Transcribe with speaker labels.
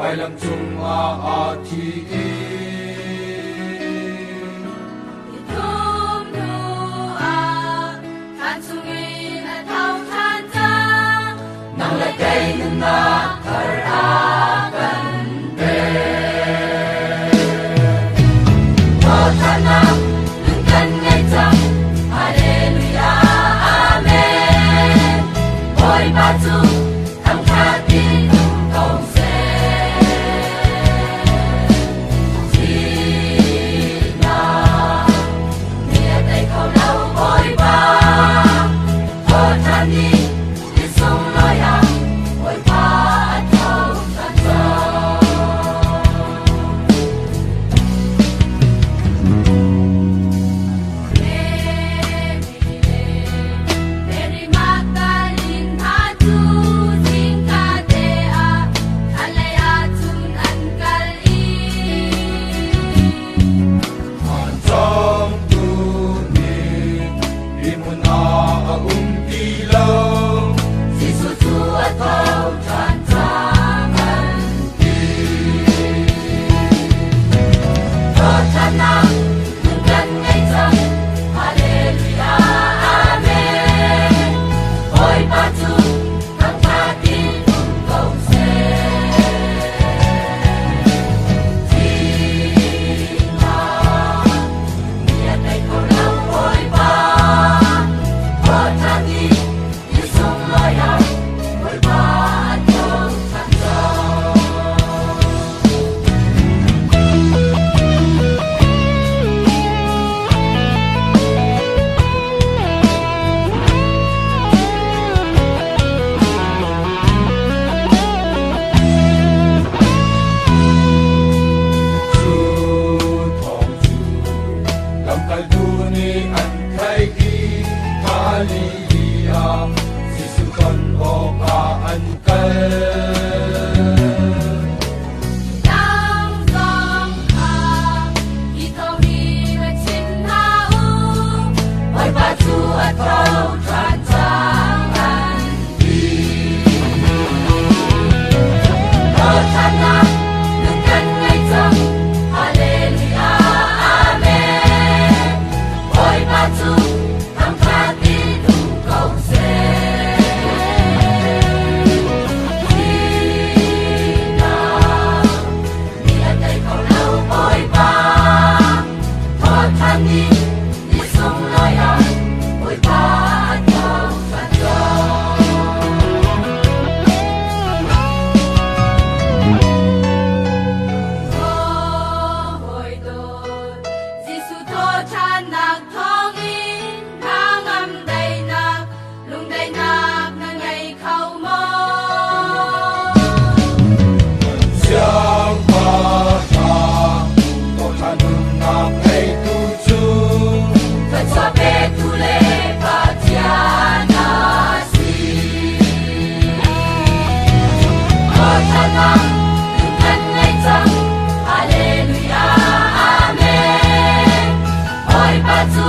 Speaker 1: kailam chung a thi
Speaker 2: thum nu a than chung in a thau than ta
Speaker 1: nang la kai na thar a kan be
Speaker 2: o thana nung kan ngai chang hallelujah amen oi ba chu tham kha tin công se chi na nia dai khâu đâu oi ba o than đi đi sông loi à oi ba thâu than ta Mary Magdalene tha chu sing ca te a alaya chun an kal i
Speaker 1: an trong tu ni imuna a ti lo
Speaker 2: Giêsu chu a thâu than trang an ti Thơ than nang nung kan ngai chang hallelujah amen oi ba chu tham kha tin công se chi na nia dai khâu đâu oi ba o than đi đi sông loi à oi ba thâu than ta
Speaker 1: chu thong chu lam kal du ni an khai ki hallelujah sisu kon o ka an kal
Speaker 2: Đang dòng à khi thâu đi về trên na u ôi ba chu ở thâu tràn trang an đi thơ than nang nung kan ngai chang hallelujah amen ôi ba chu tham kha tin công se chi na nia dai khâu đâu oi ba thơ than đi đi sông loi à oi ba thâu than ta hồi đồn Giêsu thô than nạc thong in thang âm đầy nạc lung đầy nạc na ngày khâu mơ
Speaker 1: siang pa ta to chanun na kai tu chu
Speaker 2: thật cho bé tu lê và cha na si o than nang nung kan ngai chang hallelujah amen oi ba chu